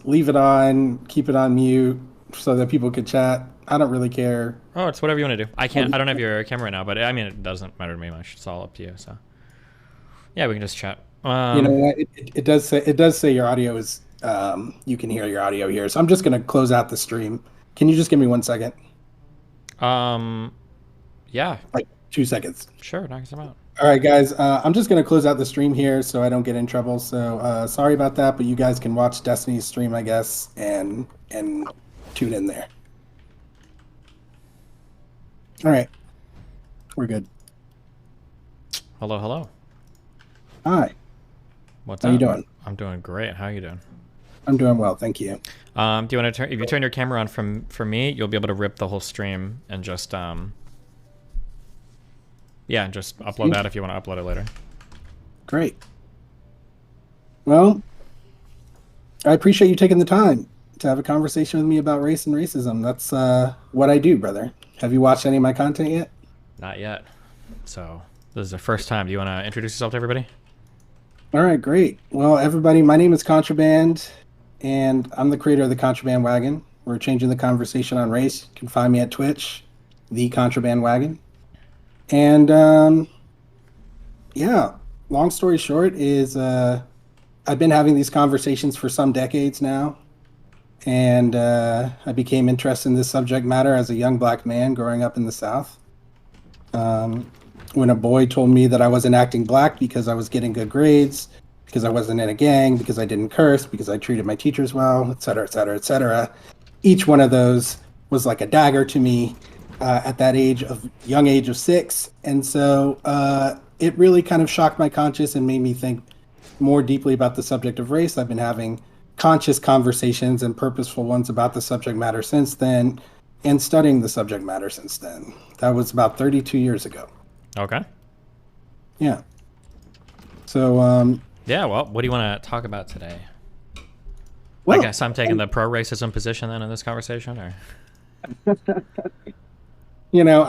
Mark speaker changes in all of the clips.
Speaker 1: just leave it on, keep it on mute so that people could chat. I don't really care.
Speaker 2: Oh, it's whatever you want to do.
Speaker 1: Um,
Speaker 2: I don't have your camera right now, but I mean, it doesn't matter to me much. It's all up to you. So yeah, we can just chat.
Speaker 1: You know what? It does say your audio is you can hear your audio here. So I'm just gonna close out the stream. Can you just give me 1 second?
Speaker 2: Um, yeah,
Speaker 1: Like 2 seconds.
Speaker 2: sure, knock some out.
Speaker 1: All right, guys. I'm just gonna close out the stream here so I don't get in trouble. So sorry about that, but you guys can watch Destiny's stream, I guess, and tune in there. All right, we're good.
Speaker 2: Hello, hello.
Speaker 1: Hi,
Speaker 2: What's
Speaker 1: how you
Speaker 2: up?
Speaker 1: doing?
Speaker 2: I'm doing great. How you doing?
Speaker 1: I'm doing well, thank you.
Speaker 2: Do you want to turn? If you turn your camera on for me, you'll be able to rip the whole stream and just yeah, just upload that if you want to upload it later.
Speaker 1: Great. Well, I appreciate you taking the time to have a conversation with me about race and racism. That's what I do, brother. Have you watched any of my content yet?
Speaker 2: Not yet. So this is the first time. Do you want to introduce yourself to everybody?
Speaker 1: All right, great. Well, everybody, my name is Contraband, and I'm the creator of the Contraband Wagon. We're changing the conversation on race. You can find me at Twitch, the Contraband Wagon. And yeah, long story short is I've been having these conversations for some decades now, and I became interested in this subject matter as a young black man growing up in the South. When a boy told me that I wasn't acting black because I was getting good grades, because I wasn't in a gang, because I didn't curse, because I treated my teachers well, et cetera, et cetera, et cetera. Each one of those was like a dagger to me at that young age of 6. And so it really kind of shocked my conscience and made me think more deeply about the subject of race. I've been having conscious conversations and purposeful ones about the subject matter since then, and studying the subject matter since then. That was about 32 years ago.
Speaker 2: Okay.
Speaker 1: Yeah. So,
Speaker 2: Yeah. Well, what do you want to talk about today?
Speaker 1: well,
Speaker 2: I guess I'm taking the pro-racism position then in this conversation, or
Speaker 1: I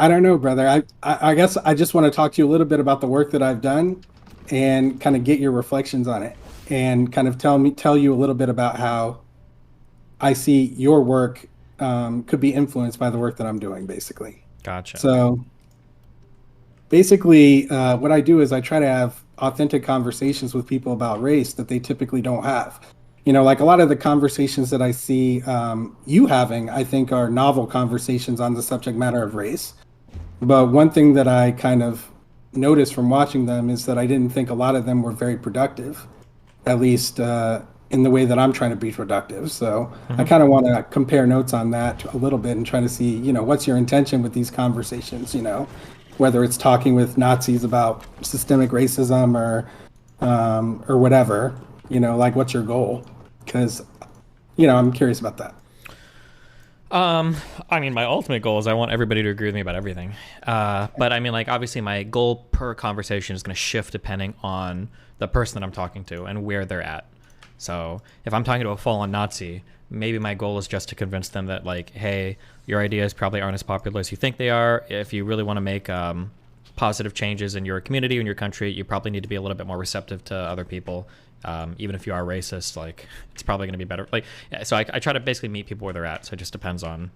Speaker 1: don't know, brother. I guess I just want to talk to you a little bit about the work that I've done and kind of get your reflections on it and kind of tell you a little bit about how I see your work could be influenced by the work that I'm doing, basically.
Speaker 2: gotcha.
Speaker 1: So basically, what I do is I try to have authentic conversations with people about race that they typically don't have. Like a lot of the conversations that I see you having, I think are novel conversations on the subject matter of race. But one thing that I kind of noticed from watching them is that I didn't think a lot of them were very productive, at least in the way that I'm trying to be productive. So I kind of want to compare notes on that a little bit and try to see, what's your intention with these conversations, whether it's talking with Nazis about systemic racism or whatever, like what's your goal? Because, I'm curious about that.
Speaker 2: I mean, my ultimate goal is I want everybody to agree with me about everything. But I mean, like, obviously, my goal per conversation is going to shift depending on the person that I'm talking to and where they're at. So if I'm talking to a full-on Nazi, maybe my goal is just to convince them that, like, hey, your ideas probably aren't as popular as you think they are. If you really want to make positive changes in your community, in your country, you probably need to be a little bit more receptive to other people. Even if you are racist, like, it's probably going to be better. Like, yeah, so I try to basically meet people where they're at. So it just depends on,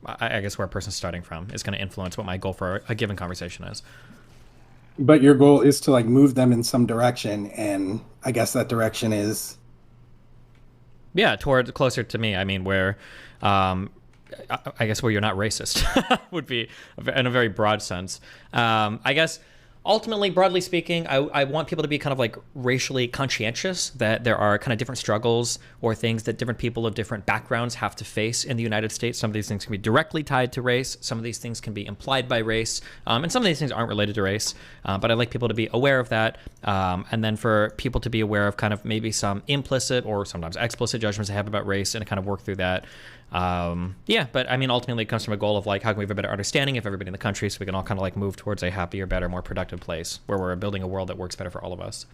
Speaker 2: I guess, where a person's starting from is going to influence what my goal for a given conversation is.
Speaker 1: But your goal is to like move them in some direction, and I guess that direction is
Speaker 2: Yeah, toward closer to me. I mean, where, I guess where you're not racist would be in a very broad sense. I guess ultimately, broadly speaking, I want people to be kind of like racially conscientious, that there are kind of different struggles or things that different people of different backgrounds have to face in the United States. Some of these things can be directly tied to race. Some of these things can be implied by race. And some of these things aren't related to race. But I'd like people to be aware of that. And then for people to be aware of kind of maybe some implicit or sometimes explicit judgments they have about race and kind of work through that. Yeah, but I mean, ultimately it comes from a goal of like, how can we have a better understanding of everybody in the country so we can all kind of like move towards a happier, better, more productive place where we're building a world that works better for all of us.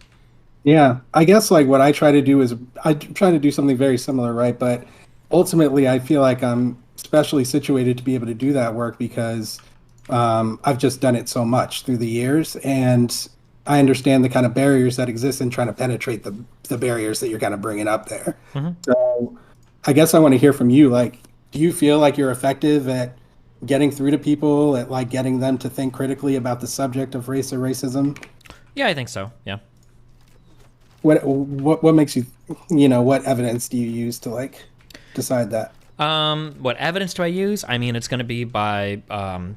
Speaker 1: Yeah, I guess like what I try to do is I try to do something very similar, right? But ultimately, I feel like I'm specially situated to be able to do that work because I've just done it so much through the years, and I understand the kind of barriers that exist in trying to penetrate the barriers that you're kind of bringing up there.
Speaker 2: Hmm.
Speaker 1: So I guess I want to hear from you. Like, do you feel like you're effective at getting through to people, at like getting them to think critically about the subject of race or racism?
Speaker 2: Yeah, I think so. Yeah.
Speaker 1: What makes you, you know, what evidence do you use to like decide that?
Speaker 2: What evidence do I use? I mean, it's going to be by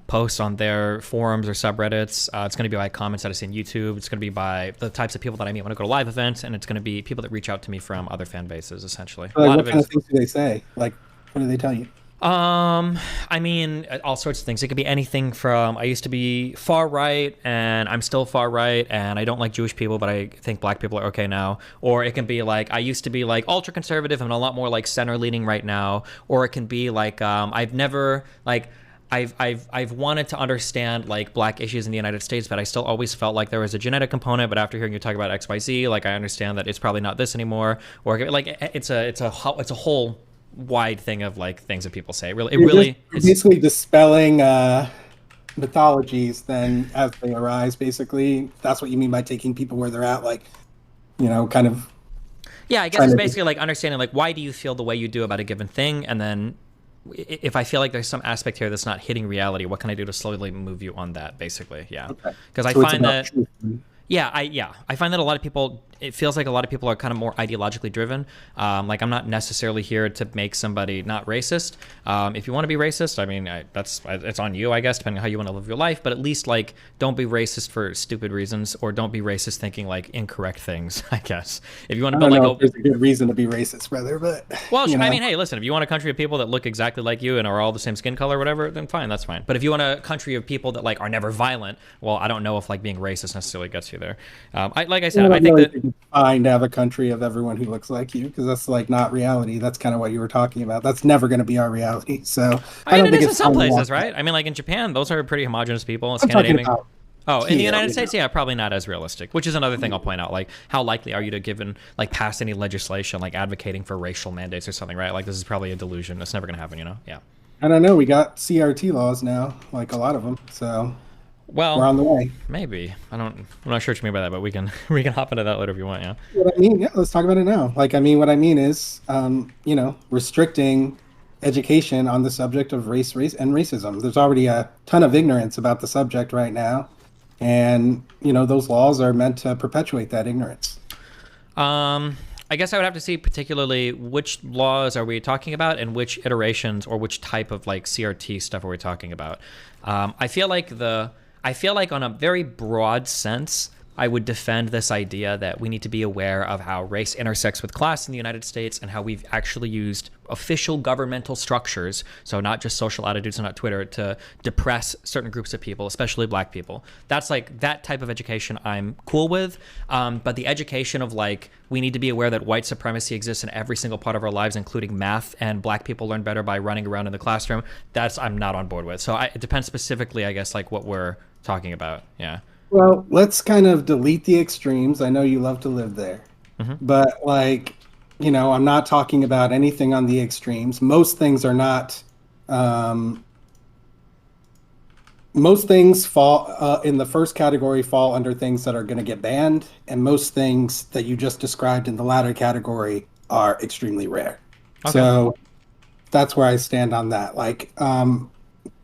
Speaker 2: posts on their forums or subreddits. It's going to be by comments that I see on YouTube. It's going to be by the types of people that I meet when I go to live events, and it's going to be people that reach out to me from other fan bases. Essentially, a
Speaker 1: Like,
Speaker 2: lot
Speaker 1: what
Speaker 2: of it
Speaker 1: kind
Speaker 2: is
Speaker 1: of things do they say? Like, what do they tell you?
Speaker 2: I mean, all sorts of things. It could be anything from I used to be far right and I'm still far right and I don't like Jewish people, but I think black people are okay now. Or it can be like I used to be like ultra conservative and a lot more like center leaning right now. Or it can be like I've never like I've wanted to understand like black issues in the United States, but I still always felt like there was a genetic component. But after hearing you talk about XYZ, like I understand that it's probably not this anymore. Or like it's a whole wide thing of like things that people say. Really, it really
Speaker 1: You're
Speaker 2: is.
Speaker 1: basically dispelling mythologies then as they arise. Basically, that's what you mean by taking people where they're at. Like, you know, kind of
Speaker 2: Yeah, I guess
Speaker 1: trying
Speaker 2: it's
Speaker 1: to.
Speaker 2: basically like understanding like why do you feel the way you do about a given thing, and then if I feel like there's some aspect here that's not hitting reality, what can I do to slowly move you on that? Basically, yeah.
Speaker 1: Okay.
Speaker 2: Because I
Speaker 1: So it's
Speaker 2: find
Speaker 1: about
Speaker 2: that
Speaker 1: truth.
Speaker 2: I find that a lot of people. It feels like a lot of people are kind of more ideologically driven. Like I'm not necessarily here to make somebody not racist. If you want to be racist, I mean, it's on you, I guess, depending on how you want to live your life. But at least like don't be racist for stupid reasons, or don't be racist thinking like incorrect things. I guess if you want to
Speaker 1: I
Speaker 2: build
Speaker 1: don't
Speaker 2: like
Speaker 1: know
Speaker 2: a
Speaker 1: if there's a good reason to be racist, brother, but
Speaker 2: well,
Speaker 1: you
Speaker 2: I
Speaker 1: know,
Speaker 2: mean, hey, listen, if you want a country of people that look exactly like you and are all the same skin color or whatever, then fine, that's fine. But if you want a country of people that like are never violent, well, I don't know if like being racist necessarily gets you there. Like I
Speaker 1: I
Speaker 2: said, I
Speaker 1: don't
Speaker 2: think
Speaker 1: really
Speaker 2: that
Speaker 1: think it's fine to have a country of everyone who looks like you because that's like not reality. That's kind of what you were talking about. That's never going to be our reality. So
Speaker 2: I
Speaker 1: I
Speaker 2: mean,
Speaker 1: don't
Speaker 2: it
Speaker 1: think
Speaker 2: is in
Speaker 1: it's
Speaker 2: some
Speaker 1: fine to
Speaker 2: places,
Speaker 1: want
Speaker 2: right?
Speaker 1: that.
Speaker 2: I mean, like in Japan, those are pretty homogenous people.
Speaker 1: I'm talking
Speaker 2: Scandinavian.
Speaker 1: about
Speaker 2: Oh, in the
Speaker 1: here.
Speaker 2: United
Speaker 1: You
Speaker 2: States,
Speaker 1: know.
Speaker 2: yeah, probably not as realistic. Which is another thing I'll point out. Like, how likely are you to given like pass any legislation like advocating for racial mandates or something, right? Like, this is probably a delusion. It's never going to happen, you know? Yeah.
Speaker 1: I don't know. We got CRT laws now, like a lot of them. So we're
Speaker 2: Well,
Speaker 1: on the way.
Speaker 2: maybe. I don't. I'm not sure what you mean by that, but we can we can hop into that later if you want. Yeah.
Speaker 1: What I mean, yeah, let's talk about it now. Like, I mean, what I mean is, you know, restricting education on the subject of race, and racism. There's already a ton of ignorance about the subject right now, and you know, those laws are meant to perpetuate that ignorance.
Speaker 2: I guess I would have to see particularly which laws are we talking about and which iterations or which type of like CRT stuff are we talking about. I feel like on a very broad sense, I would defend this idea that we need to be aware of how race intersects with class in the United States and how we've actually used official governmental structures, so not just social attitudes and not Twitter, to depress certain groups of people, especially black people. That's like that type of education I'm cool with. But the education of like, we need to be aware that white supremacy exists in every single part of our lives, including math, and black people learn better by running around in the classroom, that's I'm not on board with. So it depends specifically, I guess, like what we're talking about. Yeah.
Speaker 1: Well, let's kind of delete the extremes. I know you love to live there, but like, you know, I'm not talking about anything on the extremes. Most things are not. Most things fall in the first category, fall under things that are going to get banned, and most things that you just described in the latter category are extremely rare.
Speaker 2: Okay.
Speaker 1: So that's where I stand on that. Like,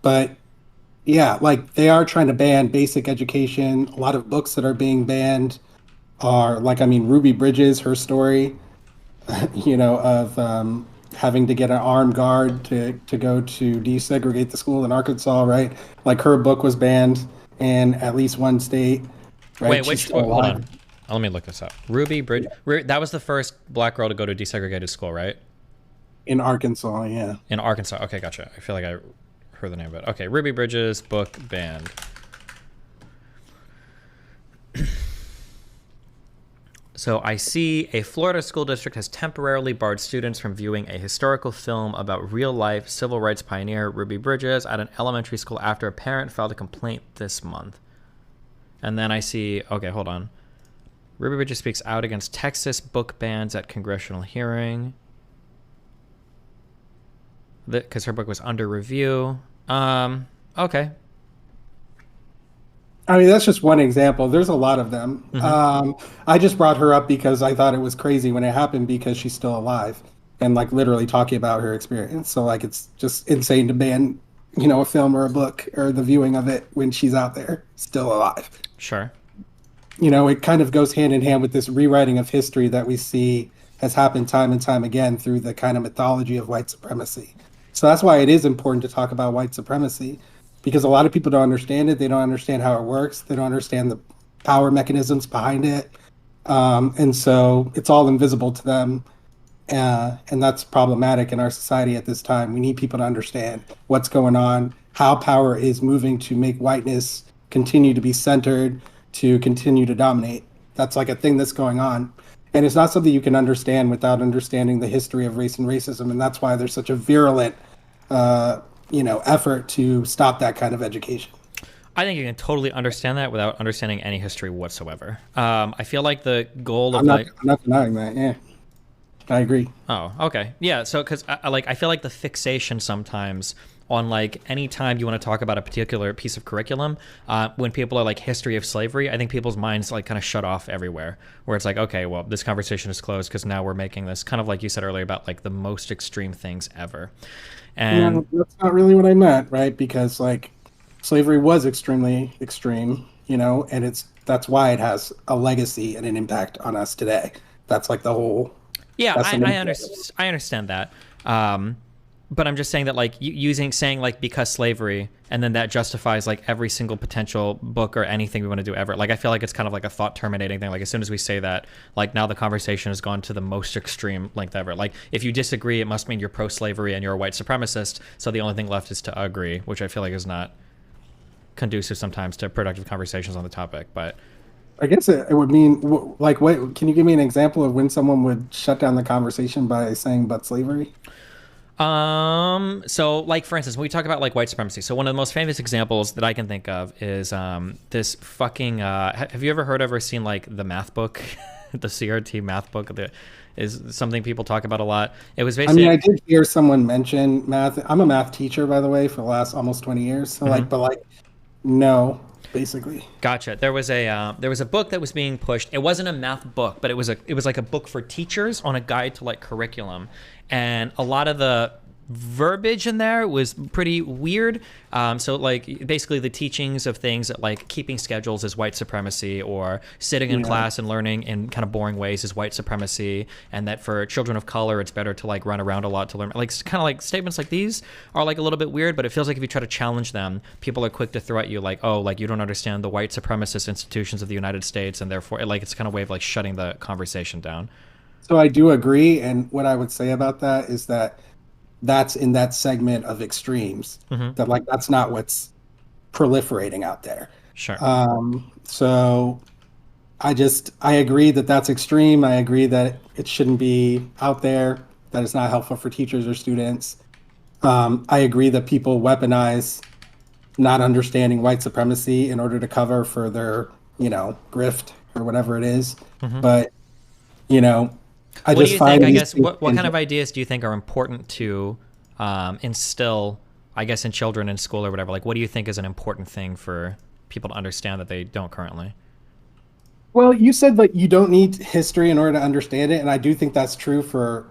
Speaker 1: but yeah, like they are trying to ban basic education. A lot of books that are being banned are like, I mean, Ruby Bridges, her story, you know, of having to get an armed guard to go to desegregate the school in Arkansas, right? Like her book was banned in at least one state, right?
Speaker 2: Wait,
Speaker 1: She's
Speaker 2: which?
Speaker 1: still
Speaker 2: Hold
Speaker 1: alive.
Speaker 2: on. Let me look this up. Ruby Bridge. That was the first black girl to go to desegregated school, right?
Speaker 1: In Arkansas, yeah.
Speaker 2: In Arkansas. Okay, gotcha. I feel like I heard the name of it. Okay, Ruby Bridges book banned. So I see a Florida school district has temporarily barred students from viewing a historical film about real-life civil rights pioneer Ruby Bridges at an elementary school after a parent filed a complaint this month. And then I see, okay, hold on. Ruby Bridges speaks out against Texas book bans at congressional hearing. Because her book was under review. Okay.
Speaker 1: I mean, that's just one example. There's a lot of them.
Speaker 2: Hmm.
Speaker 1: I just brought her up because I thought it was crazy when it happened because she's still alive and like literally talking about her experience. So like it's just insane to ban, a film or a book or the viewing of it when she's out there still alive.
Speaker 2: Sure.
Speaker 1: It kind of goes hand in hand with this rewriting of history that we see has happened time and time again through the kind of mythology of white supremacy. So that's why it is important to talk about white supremacy because a lot of people don't understand it. They don't understand how it works. They don't understand the power mechanisms behind it. And so it's all invisible to them. And that's problematic in our society at this time. We need people to understand what's going on, how power is moving to make whiteness continue to be centered, to continue to dominate. That's like a thing that's going on. And it's not something you can understand without understanding the history of race and racism. And that's why there's such a virulent, effort to stop that kind of education.
Speaker 2: I think you can totally understand that without understanding any history whatsoever. I feel like the goal of like,
Speaker 1: I'm not denying that. Yeah, I agree.
Speaker 2: oh, okay, yeah. So, because I feel like the fixation sometimes on like any time you want to talk about a particular piece of curriculum, when people are like history of slavery, I think people's minds like kind of shut off everywhere. Where it's like, okay, well, this conversation is closed because now we're making this kind of like you said earlier about like the most extreme things ever, and
Speaker 1: No, that's not really what I meant, right? Because like slavery was extremely extreme, and that's why it has a legacy and an impact on us today. That's like the whole.
Speaker 2: yeah,
Speaker 1: That's the main
Speaker 2: I understand that. Um, but I'm just saying that like saying like because slavery and then that justifies like every single potential book or anything we want to do ever. Like I feel like it's kind of like a thought terminating thing. Like as soon as we say that, like now the conversation has gone to the most extreme length ever. Like if you disagree, it must mean you're pro slavery and you're a white supremacist. So the only thing left is to agree, which I feel like is not conducive sometimes to productive conversations on the topic. But
Speaker 1: I guess it would mean like what? Can you give me an example of when someone would shut down the conversation by saying "but slavery"?
Speaker 2: so like for instance, when we talk about like white supremacy, so one of the most famous examples that I can think of is this fucking have you ever heard of or seen like the math book, the CRT math book that is something people talk about a lot. It was
Speaker 1: I mean,
Speaker 2: basically
Speaker 1: I did hear someone mention math. I'm a math teacher, by the way, for the last almost 20 years. So but like, no, basically.
Speaker 2: gotcha. There was a book that was being pushed. It wasn't a math book, but it was like a book for teachers on a guide to like curriculum, and a lot of the verbiage in there was pretty weird. So like basically the teachings of things that like keeping schedules is white supremacy, or sitting in
Speaker 1: Yeah.
Speaker 2: class and learning in kind of boring ways is white supremacy, and that for children of color it's better to like run around a lot to learn. Like kind of like statements like these are like a little bit weird, but it feels like if you try to challenge them, people are quick to throw at you like, oh, like you don't understand the white supremacist institutions of the United States, and therefore like it's kind of way of like shutting the conversation down.
Speaker 1: So I do agree. And what I would say about that is that that's in that segment of extremes.
Speaker 2: Hmm.
Speaker 1: That like that's not what's proliferating out there.
Speaker 2: Sure.
Speaker 1: So I agree that that's extreme. I agree that it shouldn't be out there. That it's not helpful for teachers or students. I agree that people weaponize not understanding white supremacy in order to cover for their, grift or whatever it is. But, you know, I
Speaker 2: What do
Speaker 1: just
Speaker 2: you think?
Speaker 1: find
Speaker 2: I
Speaker 1: these
Speaker 2: guess
Speaker 1: things
Speaker 2: what kind of ideas do you think are important to instill? I guess in children in school or whatever. Like, what do you think is an important thing for people to understand that they don't currently?
Speaker 1: Well, you said that you don't need history in order to understand it, and I do think that's true for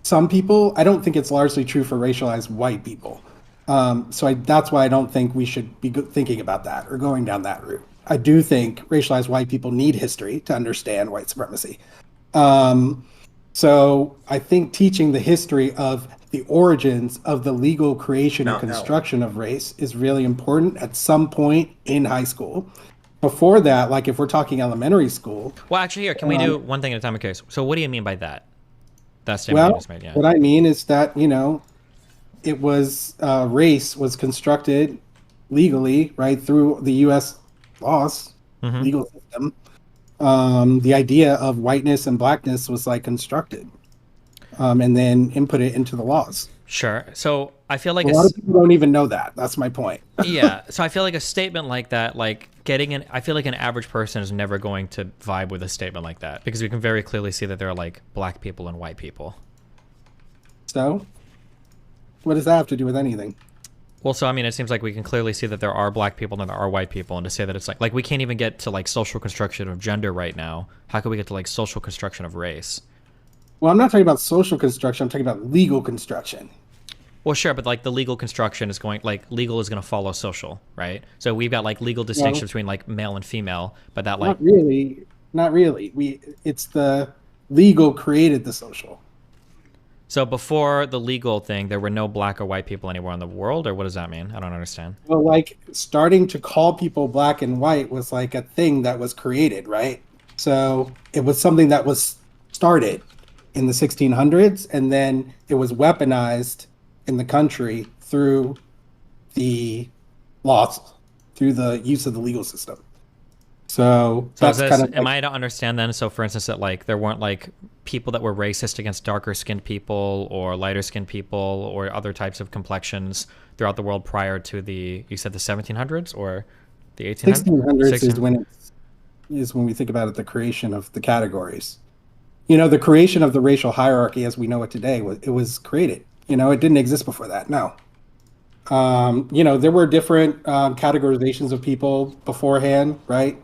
Speaker 1: some people. I don't think it's largely true for racialized white people. That's why I don't think we should be thinking about that or going down that route. I do think racialized white people need history to understand white supremacy. Um, so I think teaching the history of the origins of the legal creation and construction of race is really important at some point in high school. Before that, like if we're talking elementary school,
Speaker 2: Well, actually, here, can we do one thing at a time? Okay, so what do you mean by that? That statement you
Speaker 1: well,
Speaker 2: just made, yeah.
Speaker 1: what I mean is that, it was race was constructed legally, right, through the U.S. laws,
Speaker 2: Hmm.
Speaker 1: legal system. The idea of whiteness and blackness was like constructed, and then inputted into the laws.
Speaker 2: Sure. So I feel like
Speaker 1: A lot of people don't even know that. That's my point.
Speaker 2: yeah. So I feel like a statement like that, like I feel like an average person is never going to vibe with a statement like that because we can very clearly see that there are like black people and white people.
Speaker 1: So, what does that have to do with anything?
Speaker 2: Well, so I mean, it seems like we can clearly see that there are black people and there are white people, and to say that it's like we can't even get to like social construction of gender right now. How can we get to like social construction of race?
Speaker 1: Well, I'm not talking about social construction. I'm talking about legal construction.
Speaker 2: Well, sure, but like the legal construction is going like legal is going to follow social, right? So we've got like legal
Speaker 1: Well,
Speaker 2: distinctions between like male and female, but that like
Speaker 1: not really. Not really. It's the legal created the social.
Speaker 2: so before the legal thing, there were no black or white people anywhere in the world, or what does that mean? I don't understand.
Speaker 1: Well, like starting to call people black and white was like a thing that was created, right? So it was something that was started in the 1600s, and then it was weaponized in the country through the laws, through the use of the legal system. So
Speaker 2: So is
Speaker 1: that's
Speaker 2: this
Speaker 1: kind of
Speaker 2: am
Speaker 1: like,
Speaker 2: I to understand then? So for instance, that like there weren't like people that were racist against darker skinned people or lighter skinned people or other types of complexions throughout the world prior to the you said the 1700s or the 1800s?
Speaker 1: 1600s is
Speaker 2: 16?
Speaker 1: when we think about it, the creation of the categories. The creation of the racial hierarchy as we know it today was created. It didn't exist before that. No. There were different categorizations of people beforehand, right?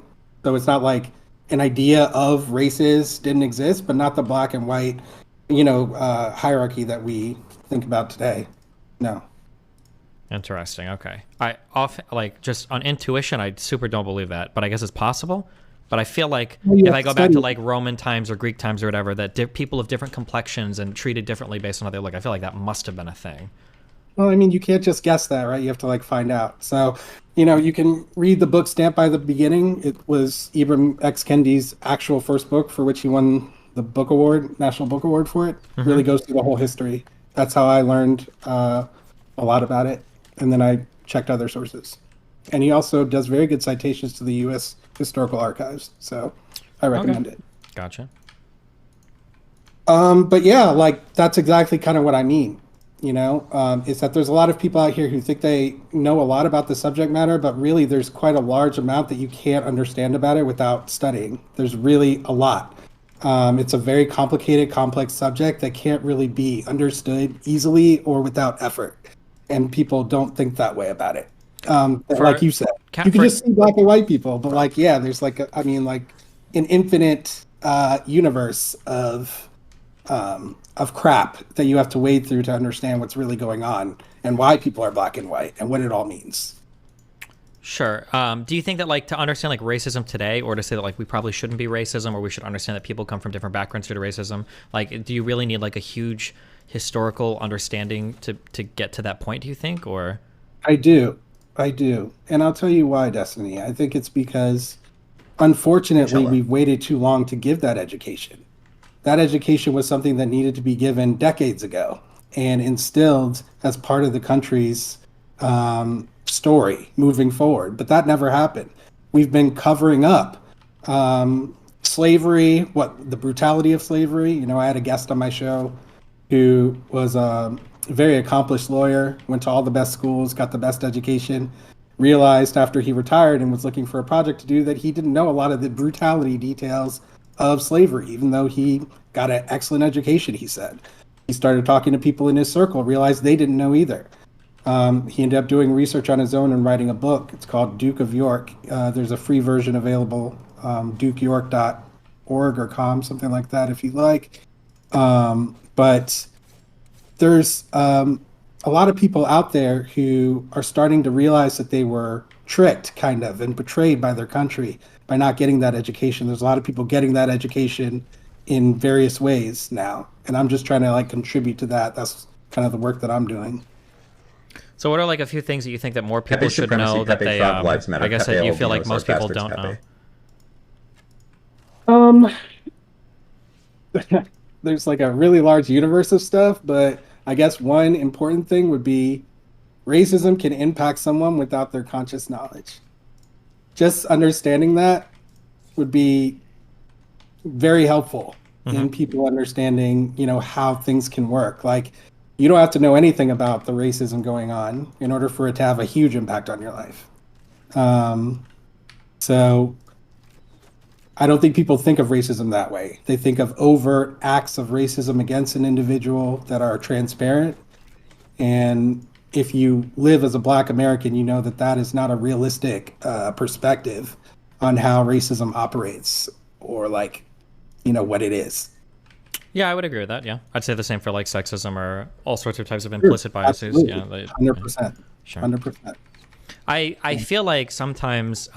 Speaker 1: So it's not like an idea of races didn't exist, but not the black and white, hierarchy that we think about today. No.
Speaker 2: Interesting. Okay. I off like just on intuition, I super don't believe that, but I guess it's possible. But I feel like
Speaker 1: Well, you
Speaker 2: if
Speaker 1: have
Speaker 2: I
Speaker 1: to
Speaker 2: go back
Speaker 1: study
Speaker 2: to
Speaker 1: it.
Speaker 2: like Roman times or Greek times or whatever, that people of different complexions and treated differently based on how they look, I feel like that must have been a thing.
Speaker 1: Well, I mean, you can't just guess that, right? You have to like find out. So, you can read the book Stamped by the Beginning. It was Ibram X. Kendi's actual first book for which he won the book award, National Book Award for it. Really goes through the whole history. That's how I learned a lot about it. And then I checked other sources. And he also does very good citations to the U.S. Historical Archives. So I
Speaker 2: Okay.
Speaker 1: recommend it.
Speaker 2: Gotcha.
Speaker 1: But yeah, like that's exactly kind of what I mean. Is that there's a lot of people out here who think they know a lot about the subject matter, but really there's quite a large amount that you can't understand about it without studying. There's really a lot. It's a very complicated, complex subject that can't really be understood easily or without effort. And people don't think that way about it. Like
Speaker 2: For
Speaker 1: you said, you can
Speaker 2: for
Speaker 1: just see black and white people, but like, yeah, there's like, like an infinite universe of crap that you have to wade through to understand what's really going on and why people are black and white and what it all means.
Speaker 2: Sure. Do you think that like to understand like racism today, or to say that like we probably shouldn't be racism, or we should understand that people come from different backgrounds due to racism? Like, do you really need like a huge historical understanding to get to that point? Do you think, or
Speaker 1: I do. I do. And I'll tell you why, Destiny. I think it's because unfortunately
Speaker 3: Inshallah.
Speaker 1: we've waited too long to give that education. That education was something that needed to be given decades ago and instilled as part of the country's story moving forward. But that never happened. We've been covering up slavery, the brutality of slavery. I had a guest on my show who was a very accomplished lawyer, went to all the best schools, got the best education, realized after he retired and was looking for a project to do that he didn't know a lot of the brutality details of slavery, even though he got an excellent education, he said. He started talking to people in his circle, realized they didn't know either. He ended up doing research on his own and writing a book. It's called Duke of York. There's a free version available, dukeyork.org or com, something like that, if you like. But there's a lot of people out there who are starting to realize that they were tricked, kind of, and betrayed by their country by not getting that education. There's a lot of people getting that education in various ways now, and I'm just trying to like contribute to that. That's kind of the work that I'm doing.
Speaker 2: so? What are like a few things that you think that more people
Speaker 3: Pepe
Speaker 2: should
Speaker 3: supremacy,
Speaker 2: know that
Speaker 3: Pepe
Speaker 2: they?
Speaker 3: Frog Lives Matter,
Speaker 2: I guess
Speaker 3: Pepe
Speaker 2: that you feel
Speaker 3: Albino,
Speaker 2: like most people
Speaker 3: Sarcastic
Speaker 2: don't know.
Speaker 3: Pepe.
Speaker 1: Um, there's like a really large universe of stuff, but I guess one important thing would be racism can impact someone without their conscious knowledge. Just understanding that would be very helpful in people understanding, how things can work. Like, you don't have to know anything about the racism going on in order for it to have a huge impact on your life. So I don't think people think of racism that way. They think of overt acts of racism against an individual that are transparent. And if you live as a Black American, you know that that is not a realistic perspective on how racism operates, or like, what it is.
Speaker 2: Yeah, I would agree with that. Yeah, I'd say the same for like sexism or all sorts of types of
Speaker 1: Sure,
Speaker 2: implicit biases.
Speaker 1: absolutely,
Speaker 2: Yeah,
Speaker 1: 100%,
Speaker 2: sure.
Speaker 1: 100%.
Speaker 2: I feel like sometimes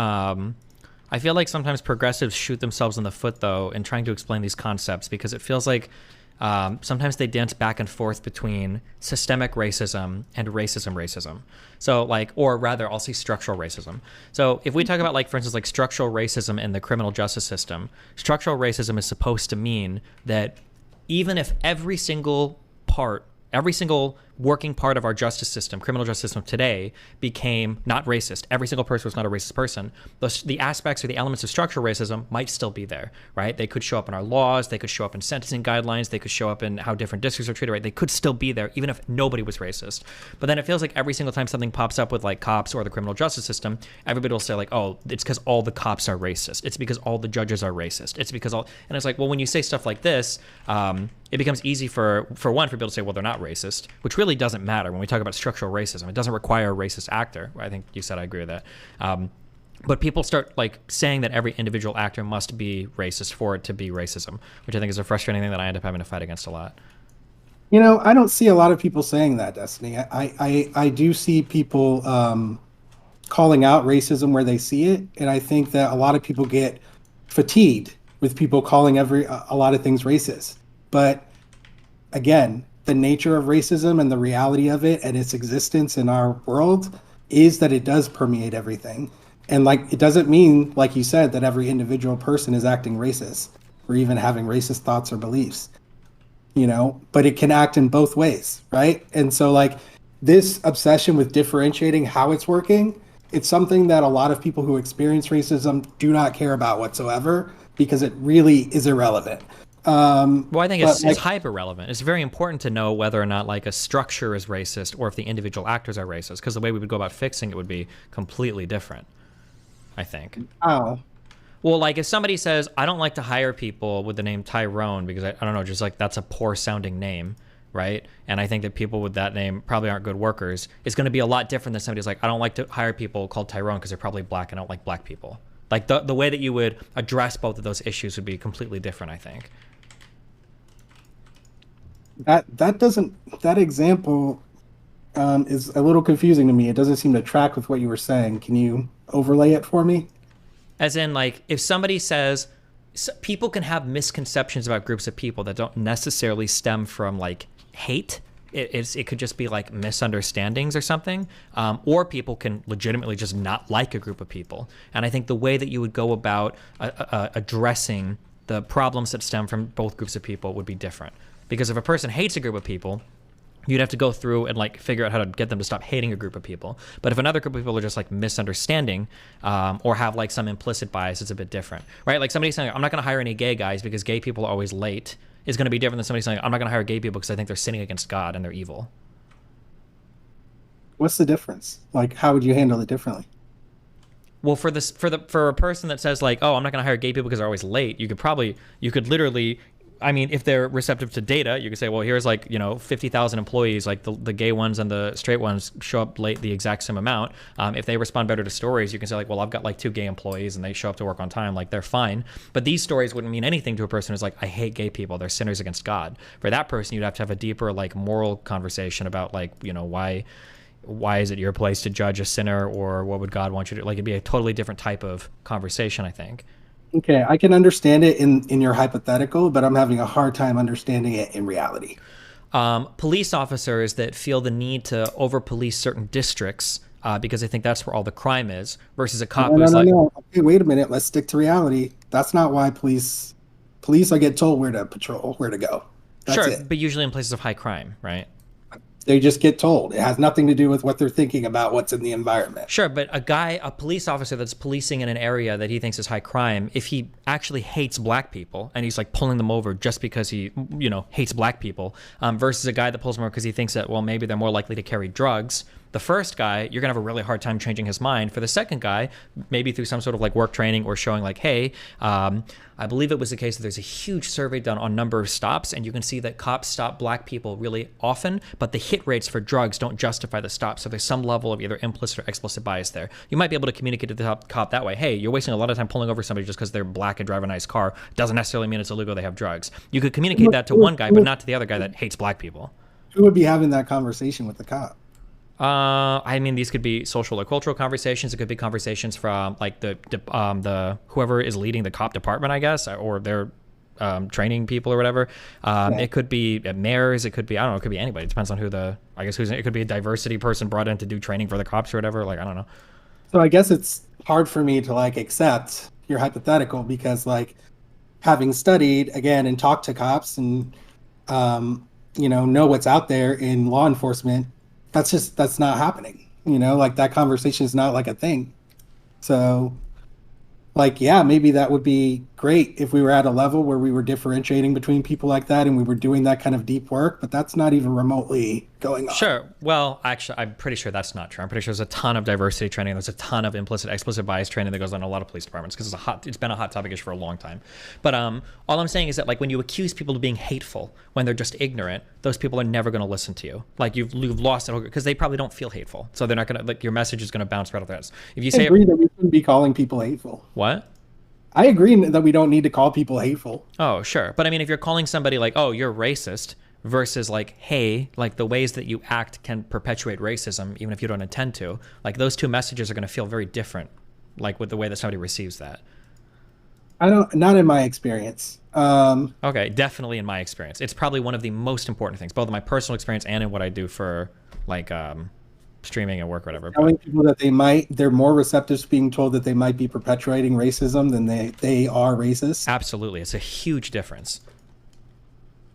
Speaker 2: progressives shoot themselves in the foot though in trying to explain these concepts, because it feels like sometimes they dance back and forth between systemic racism and racism. So like, or rather, I'll say structural racism. So if we talk about like, for instance, like structural racism in the criminal justice system, structural racism is supposed to mean that even if every single working part of our justice system, criminal justice system today, became not racist, every single person was not a racist person, the aspects or the elements of structural racism might still be there, right? They could show up in our laws, they could show up in sentencing guidelines, they could show up in how different districts are treated, right? They could still be there even if nobody was racist. But then it feels like every single time something pops up with like cops or the criminal justice system, everybody will say like, oh, it's because all the cops are racist. It's because all the judges are racist. It's because all, and it's like, well, when you say stuff like this, it becomes easy for people to say, well, they're not racist, which really doesn't matter when we talk about structural racism. It doesn't require a racist actor. I think you said I agree with that. But people start like saying that every individual actor must be racist for it to be racism, which I think is a frustrating thing that I end up having to fight against a lot.
Speaker 1: I don't see a lot of people saying that, Destiny. I do see people calling out racism where they see it, and I think that a lot of people get fatigued with people calling a lot of things racist. But again, the nature of racism and the reality of it and its existence in our world is that it does permeate everything. And like, it doesn't mean, like you said, that every individual person is acting racist or even having racist thoughts or beliefs, but it can act in both ways, right? And so like, this obsession with differentiating how it's working, it's something that a lot of people who experience racism do not care about whatsoever, because it really is irrelevant.
Speaker 2: Well, I think it's hyper relevant. It's very important to know whether or not like a structure is racist or if the individual actors are racist, because the way we would go about fixing it would be completely different, I think.
Speaker 1: Oh.
Speaker 2: Well, like if somebody says, I don't like to hire people with the name Tyrone because I don't know, just like that's a poor sounding name, right? And I think that people with that name probably aren't good workers. It's going to be a lot different than somebody's like, I don't like to hire people called Tyrone because they're probably black and I don't like black people. Like the way that you would address both of those issues would be completely different, I think.
Speaker 1: That example is a little confusing to me. It doesn't seem to track with what you were saying. Can you overlay it for me?
Speaker 2: As in, like, if somebody says, people can have misconceptions about groups of people that don't necessarily stem from like hate. It could just be like misunderstandings or something, or people can legitimately just not like a group of people. And I think the way that you would go about addressing the problems that stem from both groups of people would be different. Because if a person hates a group of people, you'd have to go through and like figure out how to get them to stop hating a group of people. But if another group of people are just like misunderstanding or have like some implicit bias, it's a bit different, right? Like somebody saying, I'm not going to hire any gay guys because gay people are always late is going to be different than somebody saying, I'm not going to hire gay people because I think they're sinning against God and they're evil.
Speaker 1: What's the difference? Like, how would you handle it differently?
Speaker 2: Well, for a person that says like, oh, I'm not going to hire gay people because they're always late, you could literally, I mean, if they're receptive to data, you could say, well, here's like, 50,000 employees, like the gay ones and the straight ones show up late the exact same amount. If they respond better to stories, you can say like, well, I've got like 2 gay employees and they show up to work on time, like they're fine. But these stories wouldn't mean anything to a person who's like, I hate gay people, they're sinners against God. For that person, you'd have to have a deeper like moral conversation about like, why is it your place to judge a sinner, or what would God want you to do? Like, it'd be a totally different type of conversation, I think.
Speaker 1: Okay, I can understand it in your hypothetical, but I'm having a hard time understanding it in reality.
Speaker 2: Police officers that feel the need to over-police certain districts because they think that's where all the crime is, versus a cop who's like...
Speaker 1: No. Okay, wait a minute. Let's stick to reality. That's not why police I get told where to patrol, where to go. That's
Speaker 2: sure,
Speaker 1: it.
Speaker 2: But usually in places of high crime, right?
Speaker 1: They just get told. It has nothing to do with what they're thinking about what's in the environment.
Speaker 2: Sure, but a police officer that's policing in an area that he thinks is high crime, if he actually hates black people and he's like pulling them over just because he, hates black people, versus a guy that pulls them over because he thinks that, well, maybe they're more likely to carry drugs, The first guy, you're gonna have a really hard time changing his mind. For the second guy, maybe through some sort of like work training or showing like, hey, I believe it was the case that there's a huge survey done on number of stops, and you can see that cops stop black people really often, but the hit rates for drugs don't justify the stop. So there's some level of either implicit or explicit bias there. You might be able to communicate to the cop that way. Hey, you're wasting a lot of time pulling over somebody just because they're black and drive a nice car. Doesn't necessarily mean it's illegal they have drugs. You could communicate that to one guy, but not to the other guy that hates black people.
Speaker 1: Who would be having that conversation with the cop?
Speaker 2: I mean, these could be social or cultural conversations. It could be conversations from like the whoever is leading the cop department, I guess, or their training people or whatever. It could be mayors. It could be, I don't know. It could be anybody. It depends on it could be a diversity person brought in to do training for the cops or whatever. Like, I don't know.
Speaker 1: So I guess it's hard for me to like accept your hypothetical because like having studied again and talked to cops and know what's out there in law enforcement, that's not happening. Like that conversation is not like a thing. So like, yeah, maybe that would be great if we were at a level where we were differentiating between people like that and we were doing that kind of deep work, but that's not even remotely going on.
Speaker 2: Sure. Well, actually, I'm pretty sure that's not true. I'm pretty sure there's a ton of diversity training. There's a ton of implicit, explicit bias training that goes on in a lot of police departments because it's been a hot topic issue for a long time. But all I'm saying is that like when you accuse people of being hateful when they're just ignorant, those people are never going to listen to you. Like you've lost it because they probably don't feel hateful, so they're not going to like your message is going to bounce right off their heads. If you say
Speaker 1: agree that we shouldn't be calling people hateful.
Speaker 2: What?
Speaker 1: I agree that we don't need to call people hateful.
Speaker 2: Oh, sure. But I mean, if you're calling somebody like, oh, you're racist versus like, hey, like the ways that you act can perpetuate racism, even if you don't intend to, like those two messages are going to feel very different, like with the way that somebody receives that.
Speaker 1: Not in my experience.
Speaker 2: Okay, definitely in my experience. It's probably one of the most important things, both in my personal experience and in what I do for like, streaming and work, whatever.
Speaker 1: Telling people that they're more receptive to being told that they might be perpetuating racism than they are racist.
Speaker 2: Absolutely. It's a huge difference.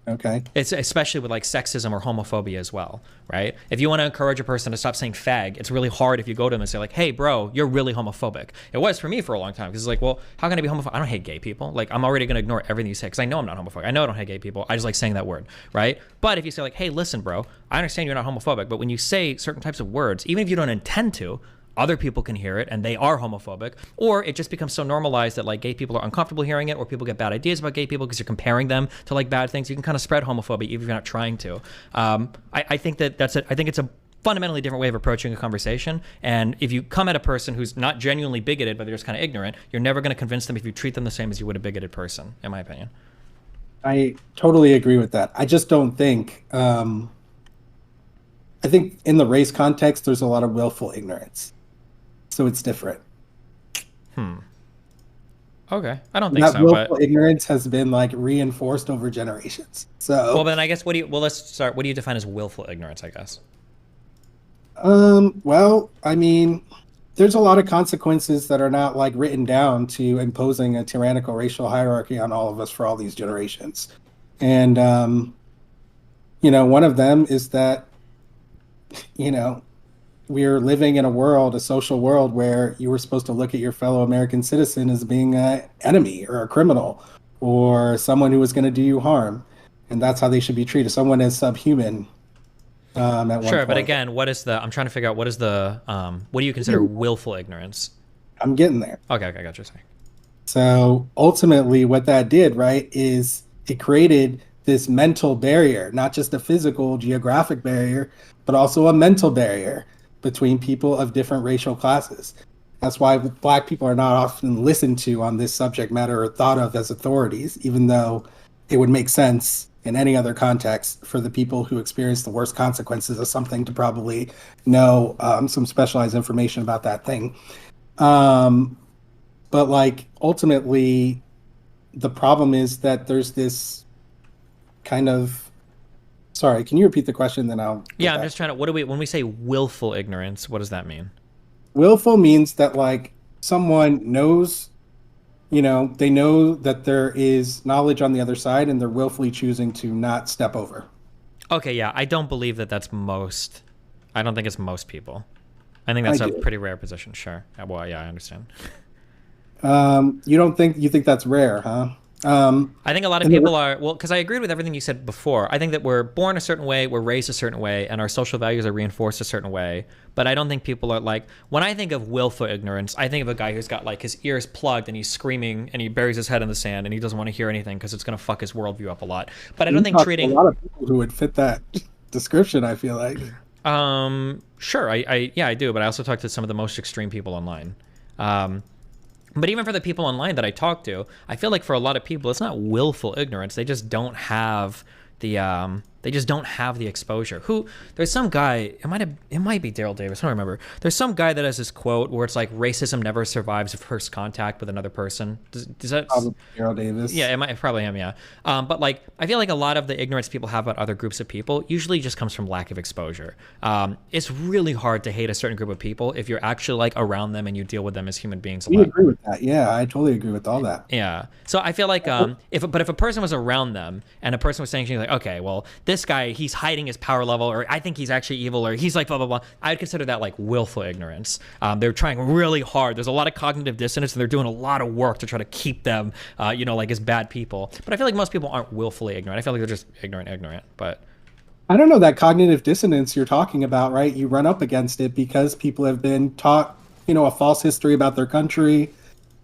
Speaker 1: Okay.
Speaker 2: It's especially with like sexism or homophobia as well, right? If you want to encourage a person to stop saying fag, it's really hard if you go to them and say like, hey, bro, you're really homophobic. It was for me for a long time because it's like, well, how can I be homophobic? I don't hate gay people. Like, I'm already going to ignore everything you say because I know I'm not homophobic. I know I don't hate gay people. I just like saying that word, right? But if you say like, hey, listen, bro, I understand you're not homophobic, but when you say certain types of words, even if you don't intend to, other people can hear it and they are homophobic, or it just becomes so normalized that like gay people are uncomfortable hearing it, or people get bad ideas about gay people because you're comparing them to like bad things. You can kind of spread homophobia even if you're not trying to. I think I think it's a fundamentally different way of approaching a conversation. And if you come at a person who's not genuinely bigoted, but they're just kind of ignorant, you're never going to convince them if you treat them the same as you would a bigoted person, in my opinion.
Speaker 1: I totally agree with that. I just don't think, I think in the race context, there's a lot of willful ignorance. So it's different.
Speaker 2: Okay, I don't think
Speaker 1: that
Speaker 2: so.
Speaker 1: Willful
Speaker 2: but
Speaker 1: ignorance has been like reinforced over generations. So
Speaker 2: well, then I guess let's start. What do you define as willful ignorance? I guess.
Speaker 1: Well, I mean, there's a lot of consequences that are not like written down to imposing a tyrannical racial hierarchy on all of us for all these generations, and one of them is that we're living in a social world where you were supposed to look at your fellow American citizen as being an enemy or a criminal or someone who was going to do you harm. And that's how they should be treated. Someone as subhuman.
Speaker 2: Sure, but again, I'm trying to figure out what do you consider willful ignorance?
Speaker 1: I'm getting there.
Speaker 2: Okay, I got you. Sorry.
Speaker 1: So ultimately what that did, right, is it created this mental barrier, not just a physical geographic barrier, but also a mental barrier between people of different racial classes. That's why Black people are not often listened to on this subject matter or thought of as authorities, even though it would make sense in any other context for the people who experience the worst consequences of something to probably know some specialized information about that thing. But like ultimately, the problem is that there's this kind of Sorry, can you repeat the question? Then I'll.
Speaker 2: Yeah, I'm just trying to. When we say willful ignorance, what does that mean?
Speaker 1: Willful means that like someone knows, they know that there is knowledge on the other side, and they're willfully choosing to not step over.
Speaker 2: Okay, yeah, I don't believe that that's most. I don't think it's most people. I think that's a pretty rare position. Sure. Well, yeah, I understand.
Speaker 1: You think that's rare, huh?
Speaker 2: I think a lot of
Speaker 1: And the,
Speaker 2: people are, well, because I agreed with everything you said before. I think that we're born a certain way, we're raised a certain way, and our social values are reinforced a certain way. But I don't think people are like, when I think of willful ignorance, I think of a guy who's got like his ears plugged and he's screaming and he buries his head in the sand and he doesn't want to hear anything because it's going to fuck his worldview up a lot. But I don't
Speaker 1: you
Speaker 2: think
Speaker 1: talk to a
Speaker 2: treating,
Speaker 1: lot of people who would fit that description, I feel like.
Speaker 2: sure, yeah, I do. But I also talk to some of the most extreme people online. Um, But even for the people online that I talk to, I feel like for a lot of people, it's not willful ignorance. They just don't have the exposure. There's some guy, it might be Daryl Davis, I don't remember. There's some guy that has this quote where it's like racism never survives first contact with another person. Does that
Speaker 1: Probably Daryl Davis.
Speaker 2: Yeah, it might probably him, yeah. But like, I feel like a lot of the ignorance people have about other groups of people usually just comes from lack of exposure. It's really hard to hate a certain group of people if you're actually like around them and you deal with them as human beings a
Speaker 1: We
Speaker 2: lot.
Speaker 1: agree with that. Yeah, I totally agree with all that.
Speaker 2: Yeah. So I feel like if a person was around them and a person was saying like, okay, well, this guy, he's hiding his power level, or I think he's actually evil, or he's like blah blah blah, I would consider that like willful ignorance. They're trying really hard. There's a lot of cognitive dissonance, and they're doing a lot of work to try to keep them, like as bad people. But I feel like most people aren't willfully ignorant. I feel like they're just ignorant. But
Speaker 1: I don't know that cognitive dissonance you're talking about, right? You run up against it because people have been taught, a false history about their country,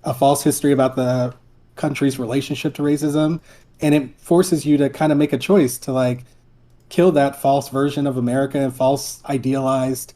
Speaker 1: a false history about the country's relationship to racism, and it forces you to kind of make a choice to like kill that false version of America and false idealized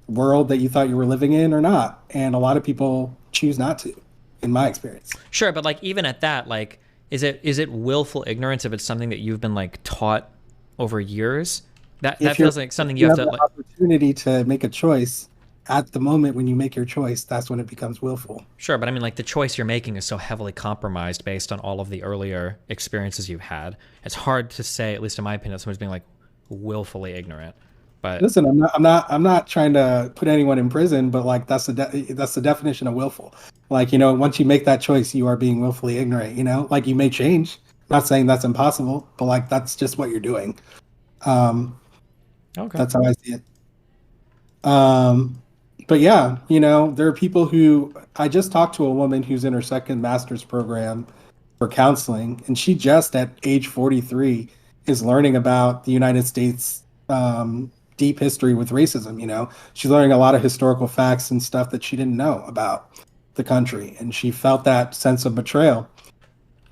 Speaker 1: world that you thought you were living in or not. And a lot of people choose not to, in my experience.
Speaker 2: sure, but like even at that, like, is it willful ignorance if it's something that you've been like taught over years? That feels like something you have to
Speaker 1: the
Speaker 2: like.
Speaker 1: opportunity to make a choice at the moment when you make your choice, that's when it becomes willful.
Speaker 2: Sure, but I mean, like the choice you're making is so heavily compromised based on all of the earlier experiences you've had. It's hard to say, at least in my opinion, that someone's being like willfully ignorant. But
Speaker 1: Listen, I'm not trying to put anyone in prison, but like that's the definition of willful. Like, once you make that choice, you are being willfully ignorant. Like you may change. I'm not saying that's impossible, but like that's just what you're doing. Um,
Speaker 2: okay,
Speaker 1: that's how I see it. But yeah, there are people who I just talked to a woman who's in her second master's program for counseling, and she just at age 43 is learning about the United States deep history with racism. She's learning a lot of historical facts and stuff that she didn't know about the country, and she felt that sense of betrayal.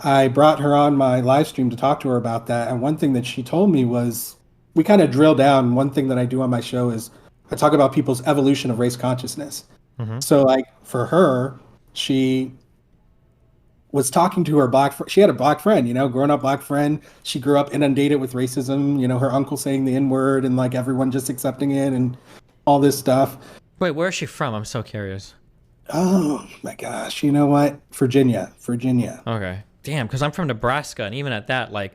Speaker 1: I brought her on my live stream to talk to her about that, and one thing that she told me was we kind of drill down. One thing that I do on my show is I talk about people's evolution of race consciousness. So, like for her, she was talking to her she had a black friend, grown up black friend. She grew up inundated with racism, her uncle saying the N word and like everyone just accepting it and all this stuff.
Speaker 2: wait, where is she from? I'm so curious.
Speaker 1: Oh my gosh, you know what? Virginia.
Speaker 2: Okay. Damn, because I'm from Nebraska, and even at that, like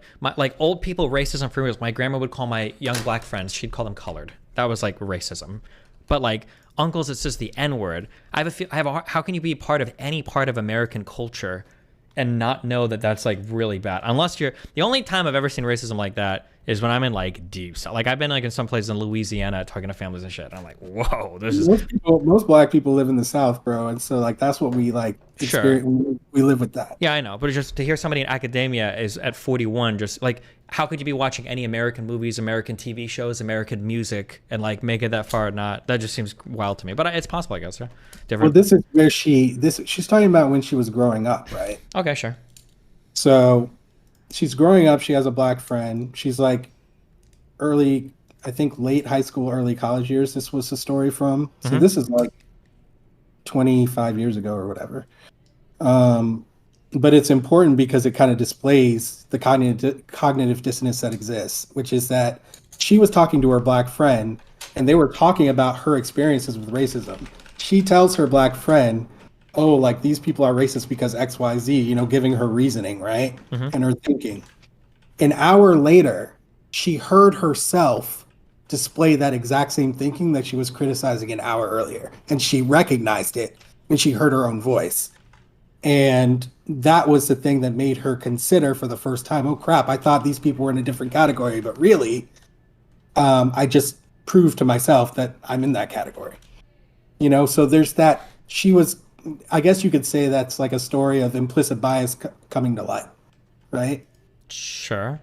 Speaker 2: old people racism for me was my grandma would call my young black friends, she'd call them colored. That was like racism. But like uncles, it's just the N word. How can you be part of any part of American culture and not know that that's like really bad? Unless the only time I've ever seen racism like that is when I'm in like deep south. Like I've been like in some places in Louisiana talking to families and shit. And I'm like, whoa, this is
Speaker 1: Most black people live in the South, bro, and so like that's what we like experience.
Speaker 2: Sure.
Speaker 1: We live with that.
Speaker 2: Yeah, I know, but it's just to hear somebody in academia is at 41, just like, how could you be watching any American movies, American TV shows, American music, and like make it that far? Not that just seems wild to me, but it's possible, I guess. Yeah,
Speaker 1: Well,
Speaker 2: different.
Speaker 1: this is where she's talking about when she was growing up, right?
Speaker 2: Okay, sure.
Speaker 1: So she's growing up. She has a black friend. She's like early, I think late high school, early college years. This was the story from. So this is like 25 years ago or whatever. But it's important because it kind of displays the cognitive dissonance that exists, which is that she was talking to her black friend and they were talking about her experiences with racism. She tells her black friend, oh, like these people are racist because XYZ, giving her reasoning, right? And her thinking. An hour later, she heard herself display that exact same thinking that she was criticizing an hour earlier. And she recognized it when she heard her own voice. And that was the thing that made her consider for the first time, oh crap, I thought these people were in a different category, but really, I just proved to myself that I'm in that category. So there's that. I guess you could say that's like a story of implicit bias coming to light. right?
Speaker 2: Sure.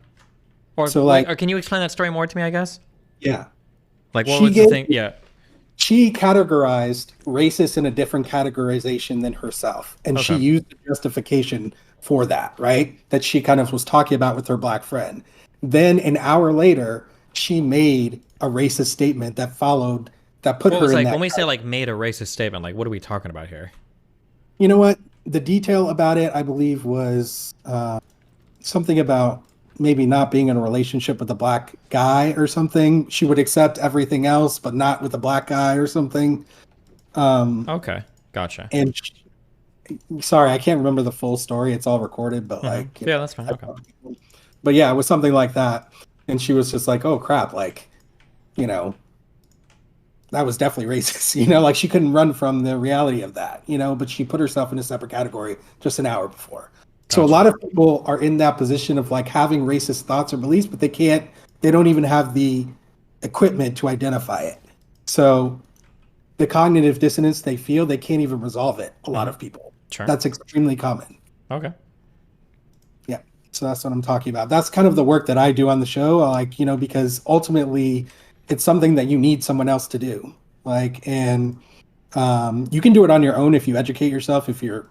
Speaker 2: Or
Speaker 1: So
Speaker 2: like,
Speaker 1: like,
Speaker 2: or can you explain that story more to me? I guess.
Speaker 1: yeah,
Speaker 2: Like, what
Speaker 1: she
Speaker 2: was the
Speaker 1: gave
Speaker 2: thing? Yeah.
Speaker 1: she categorized racist in a different categorization than herself, and she
Speaker 2: Okay.
Speaker 1: used the justification for that, right? That she kind of was talking about with her black friend. Then an hour later, she made a racist statement that followed that put
Speaker 2: What
Speaker 1: her
Speaker 2: was
Speaker 1: in
Speaker 2: like
Speaker 1: that
Speaker 2: when we say
Speaker 1: category.
Speaker 2: like made a racist statement? Like, what are we talking about here?
Speaker 1: You know what? The detail about it, I believe, was something about maybe not being in a relationship with a black guy or something. She would accept everything else, but not with a black guy or something. Um,
Speaker 2: Okay. Gotcha.
Speaker 1: and sorry, I can't remember the full story. It's all recorded, but like,
Speaker 2: Yeah, that's fine.
Speaker 1: I
Speaker 2: Okay.
Speaker 1: but yeah, it was something like that. And she was just like, "Oh crap!" Like, you know, that was definitely racist. Like she couldn't run from the reality of that. But she put herself in a separate category just an hour before. So a
Speaker 2: Gotcha.
Speaker 1: lot of people are in that position of like having racist thoughts or beliefs, but they can't. They don't even have the equipment to identify it. So the cognitive dissonance they feel, they can't even resolve it. A lot of people.
Speaker 2: Sure.
Speaker 1: That's extremely common.
Speaker 2: Okay.
Speaker 1: Yeah. So that's what I'm talking about. That's kind of the work that I do on the show. Like, because ultimately it's something that you need someone else to do. Like, and you can do it on your own if you educate yourself, if you're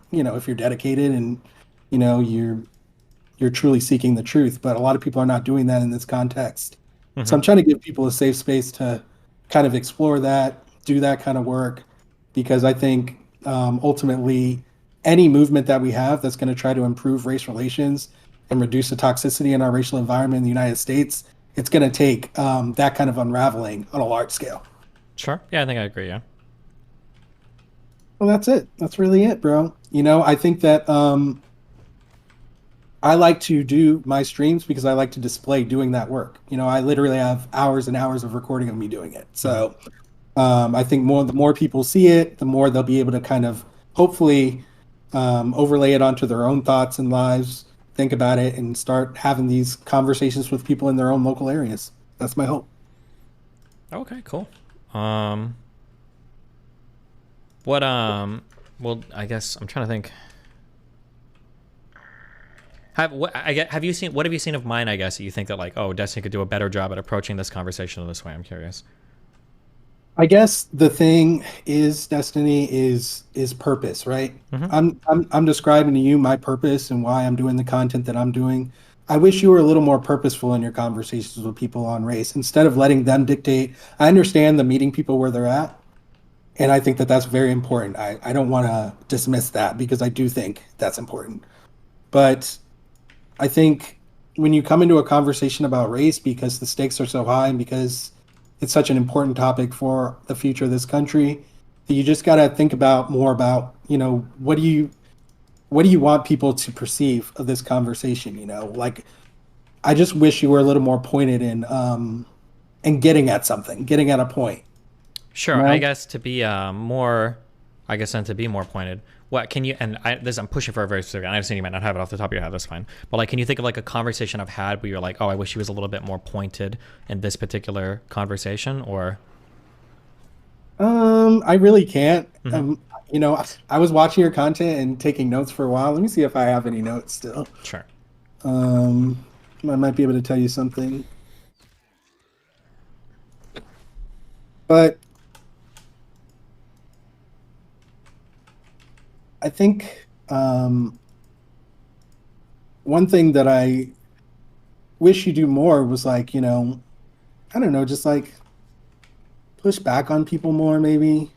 Speaker 1: dedicated and, you're truly seeking the truth. But a lot of people are not doing that in this context. So I'm trying to give people a safe space to kind of explore that, do that kind of work, because I think ultimately any movement that we have that's going to try to improve race relations and reduce the toxicity in our racial environment in the United States, it's going to take that kind of unraveling on a large scale.
Speaker 2: Sure. Yeah, I think I agree. Yeah.
Speaker 1: Well, that's it. That's really it, bro. I think that I like to do my streams because I like to display doing that work. I literally have hours and hours of recording of me doing it. So I think the more people see it, the more they'll be able to kind of hopefully overlay it onto their own thoughts and lives, think about it, and start having these conversations with people in their own local areas. That's my hope.
Speaker 2: Okay. Cool. Um. What? Well, I guess I'm trying to think. Have you seen? What have you seen of mine? I guess that you think that like, oh, Destiny could do a better job at approaching this conversation in this way. I'm curious.
Speaker 1: I guess the thing is destiny is purpose, right? I'm describing to you my purpose and why I'm doing the content that I'm doing. I wish you were a little more purposeful in your conversations with people on race instead of letting them dictate. I understand the meeting people where they're at, and I think that that's very important. I don't want to dismiss that because I do think that's important. But I think when you come into a conversation about race because the stakes are so high and because it's such an important topic for the future of this country, that you just got to think about more about, what do you want people to perceive of this conversation, Like I just wish you were a little more pointed in getting at something, getting at a point, you
Speaker 2: Sure. I
Speaker 1: know?
Speaker 2: guess to be more, I guess then to be more pointed. What can you? And I'm pushing for a very specific. I understand you might not have it off the top of your head. That's fine. But like, can you think of like a conversation I've had where you're like, oh, I wish he was a little bit more pointed in this particular conversation, or
Speaker 1: I really can't.
Speaker 2: mm-hmm.
Speaker 1: I was watching your content and taking notes for a while. Let me see if I have any notes still.
Speaker 2: Sure.
Speaker 1: Um, I might be able to tell you something. But I think one thing that I wish you do more was like, I don't know, just like push back on people more, maybe.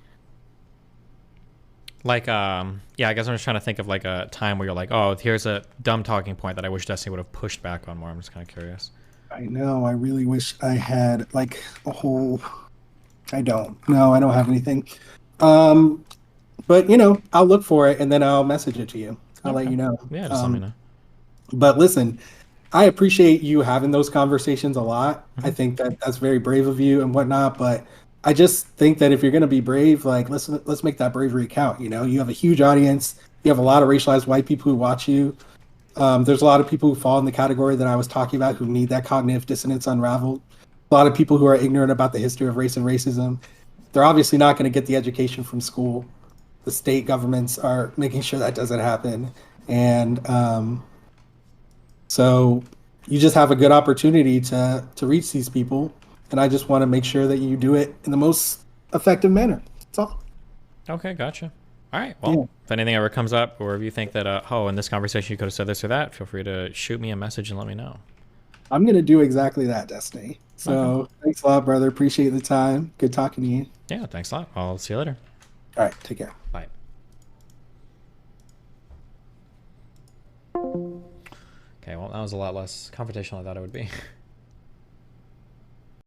Speaker 2: Like, yeah, I guess I'm just trying to think of like a time where you're like, oh, here's a dumb talking point that I wish Destiny would have pushed back on more. I'm just kind of curious.
Speaker 1: I know, I really wish I had like a whole. I don't. No, I don't have anything. Um, but I'll look for it and then I'll message it to you. I'll let
Speaker 2: Okay.
Speaker 1: you know.
Speaker 2: Yeah, just let me know.
Speaker 1: But listen, I appreciate you having those conversations a lot. I
Speaker 2: Mm-hmm.
Speaker 1: think that that's very brave of you and whatnot. But I just think that if you're going to be brave, like let's make that bravery count. You have a huge audience. You have a lot of racialized white people who watch you. There's a lot of people who fall in the category that I was talking about who need that cognitive dissonance unraveled. A lot of people who are ignorant about the history of race and racism. They're obviously not going to get the education from school. The state governments are making sure that doesn't happen. And So you just have a good opportunity to reach these people, and I just want to make sure that you do it in the most effective manner. That's all.
Speaker 2: Okay, gotcha. All right. Well,
Speaker 1: Yeah.
Speaker 2: if anything ever comes up, or if you think that, oh, in this conversation you could have said this or that, feel free to shoot me a message and let me know.
Speaker 1: I'm gonna do exactly that, Destiny.
Speaker 2: Okay.
Speaker 1: So thanks a lot, brother. Appreciate the time. Good talking to you.
Speaker 2: Yeah, thanks a lot. I'll see you later.
Speaker 1: All right, take care.
Speaker 2: Bye. Okay, well, that was a lot less confrontational than I thought it would be.